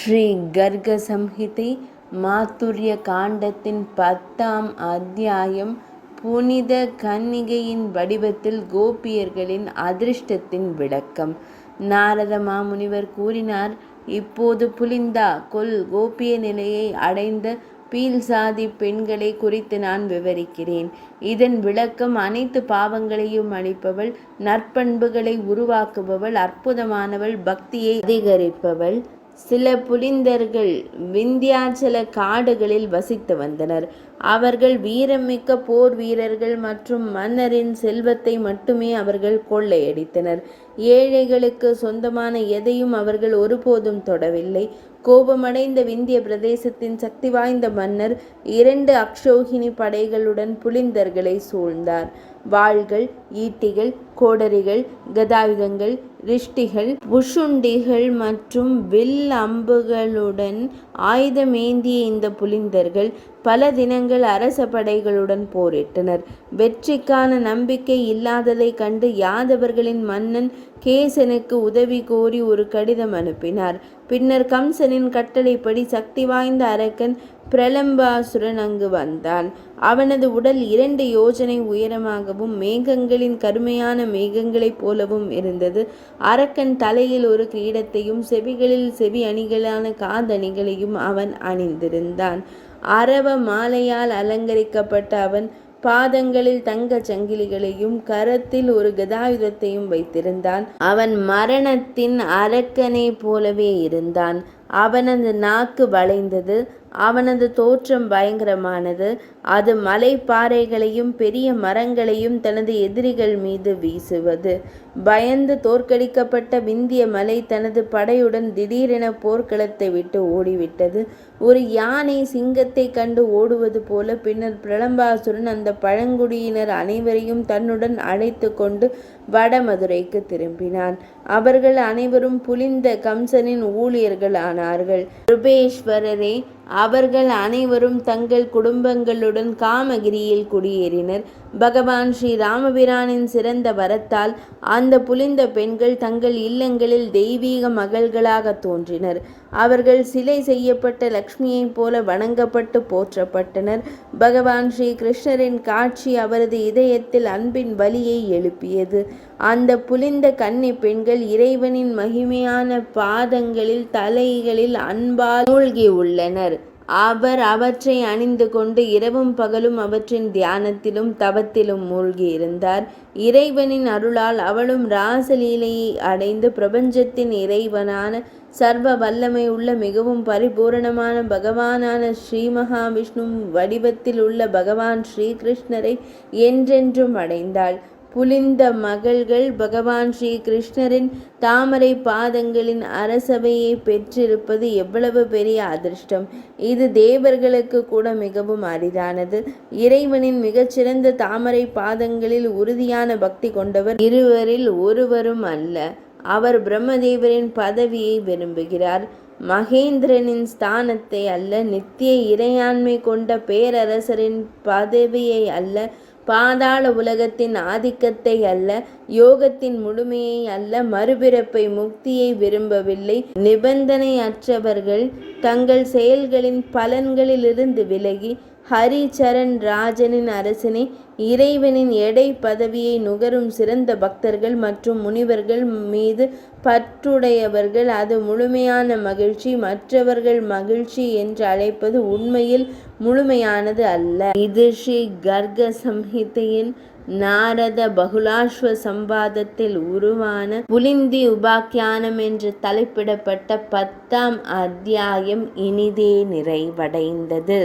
ஸ்ரீ கர்க சம்ஹிதை மாத்துர்ய காண்டத்தின் 10ஆம் அத்தியாயம். புனித கன்னிகையின் வடிவத்தில் கோபியர்களின் அதிர்ஷ்டத்தின் விளக்கம். நாரத மாமுனிவர் கூறினார், இப்போது புலிந்தா கொல் கோபிய நிலையை அடைந்த பீல் சாதி பெண்களை குறித்து நான் விவரிக்கிறேன். இதன் விளக்கம், அனைத்து பாவங்களையும் அழிப்பவள், நற்பண்புகளை உருவாக்குபவள், அற்புதமானவள், பக்தியை அதிகரிப்பவள். சில புலிந்தர்கள் விந்தியாச்சல காடுகளில் வசித்து வந்தனர். அவர்கள் வீரமிக்க போர் வீரர்கள் மற்றும் மன்னரின் செல்வத்தை மட்டுமே அவர்கள் கொள்ளையடித்தனர். ஏழைகளுக்கு சொந்தமான எதையும் அவர்கள் ஒருபோதும் தொடவில்லை. கோபமடைந்த விந்திய பிரதேசத்தின் சக்தி வாய்ந்த மன்னர் 2 அக்ஷோகினி படைகளுடன் புலிந்தர்களை சூழ்ந்தார். வாள்கள், ஈட்டிகள், கோடரிகள், கதாயுதங்கள், ரிஷ்டிகள், புஷுண்டிகள் மற்றும் வில் அம்புகளுடன் ஆயுதமேந்திய இந்த புலிந்தர்கள் பல தினங்கள் அரச படைகளுடன் போரிட்டனர். வெற்றிக்கான நம்பிக்கை இல்லாததை கண்டு யாதவர்களின் மன்னன் கேசனுக்கு உதவி கோரி ஒரு கடிதம் அனுப்பினார். பின்னர் கம்சனின் கட்டளைப்படி சக்தி வாய்ந்த அரக்கன் பிரலம்பாசுரன் அங்கு வந்தான். அவனது உடல் 2 யோஜனை உயரமாகவும் மேகங்களின் கருமையான மேகங்களைப் போலவும் இருந்தது. அரக்கன் தலையில் ஒரு கிரீடத்தையும் செவிகளில் செவி அணிகளான காதணிகளையும் அவன் அணிந்திருந்தான். அரவ மாலையால் அலங்கரிக்கப்பட்ட அவன் பாதங்களில் தங்கச் சங்கிலிகளையும் கரத்தில் ஒரு கதாயுதத்தையும் வைத்திருந்தான். அவன் மரணத்தின் அரக்கனை போலவே இருந்தான். அவனது நாக்கு வளைந்தது. அவனது தோற்றம் பயங்கரமானது. அது மலைப்பாறைகளையும் பெரிய மரங்களையும் தனது எதிரிகள் மீது வீசுவது. பயந்து தோற்கடிக்கப்பட்ட விந்திய மலை தனது படையுடன் திடீரென போர்க்களத்தை விட்டு ஓடிவிட்டது. ஒரு யானை சிங்கத்தை கண்டு ஓடுவது போல. பின்னர் பிரலம்பாசுரன் அந்த பழங்குடியினர் அனைவரையும் தன்னுடன் அழைத்து கொண்டு வடமதுரைக்கு திரும்பினான். அவர்கள் அனைவரும் புலிந்த கம்சனின் ஊழியர்கள் ஆனார்கள். ருபேஸ்வரரே, அவர்கள் அனைவரும் தங்கள் குடும்பங்களுடன் காமகிரியில் குடியேறினர். பகவான் ஸ்ரீ ராமபிரானின் சிறந்த வரத்தால் அந்த புலிந்த பெண்கள் தங்கள் இல்லங்களில் தெய்வீக மகள்களாக தோன்றினர். அவர்கள் சிலை செய்யப்பட்ட லக்ஷ்மியைப் போல வணங்கப்பட்டு போற்றப்பட்டனர். பகவான் ஸ்ரீ கிருஷ்ணரின் காட்சி அவரது இதயத்தில் அன்பின் வலியை எழுப்பியது. அந்த புலிந்த கன்னி பெண்கள் இறைவனின் மகிமையான பாதங்களில் தலைகளில் அன்பால் மூழ்கியுள்ளனர். அவர் அவற்றை அணிந்து கொண்டு இரவும் பகலும் அவற்றின் தியானத்திலும் தவத்திலும் மூழ்கியிருந்தார். இறைவனின் அருளால் அவளும் ராசலீலையை அடைந்து பிரபஞ்சத்தின் இறைவனான சர்வ வல்லமை உள்ள மிகவும் பரிபூரணமான பகவானான ஸ்ரீ மகாவிஷ்ணு வடிவத்தில் உள்ள பகவான் ஸ்ரீகிருஷ்ணரை என்றென்றும் அடைந்தாள். புலிந்த மகள்கள் பகவான் ஸ்ரீ கிருஷ்ணரின் தாமரை பாதங்களின் அரசவையை பெற்றிருப்பது எவ்வளவு பெரிய அதிர்ஷ்டம்! இது தேவர்களுக்கு கூட மிகவும் அரிதானது. இறைவனின் மிகச்சிறந்த தாமரை பாதங்களில் உறுதியான பக்தி கொண்டவர் இருவரில் ஒருவரும் அல்ல. அவர் பிரம்மதேவரின் பதவியை விரும்புகிறார். மகேந்திரனின் ஸ்தானத்தை அல்ல. நித்திய இறையாண்மை கொண்ட பேரரசரின் பதவியை அல்ல. பாதாள உலகத்தின் ஆதிக்கத்தை அல்ல. யோகத்தின் முழுமையை அல்ல. மறுபிறப்பை முக்தியை விரும்பவில்லை. நிபந்தனையற்றவர்கள் தங்கள் செயல்களின் பலன்களிலிருந்து விலகி ஹரிச்சரண் ராஜனின் அரசனே, இறைவனின் எடை பதவியை நுகரும் சிறந்த பக்தர்கள் மற்றும் முனிவர்கள் மீது பற்றுடையவர்கள் அது முழுமையான மகிழ்ச்சி. மற்றவர்கள் மகிழ்ச்சி என்று அழைப்பது உண்மையில் முழுமையானது அல்ல. இது ஸ்ரீ கர்க சம்ஹிதையின் நாரத பகுலாஸ்வ சம்பாதத்தில் உருவான புலிந்தி உபாக்கியானம் என்று தலைப்பிடப்பட்ட 10ஆம் அத்தியாயம் இனிதே நிறைவடைந்தது.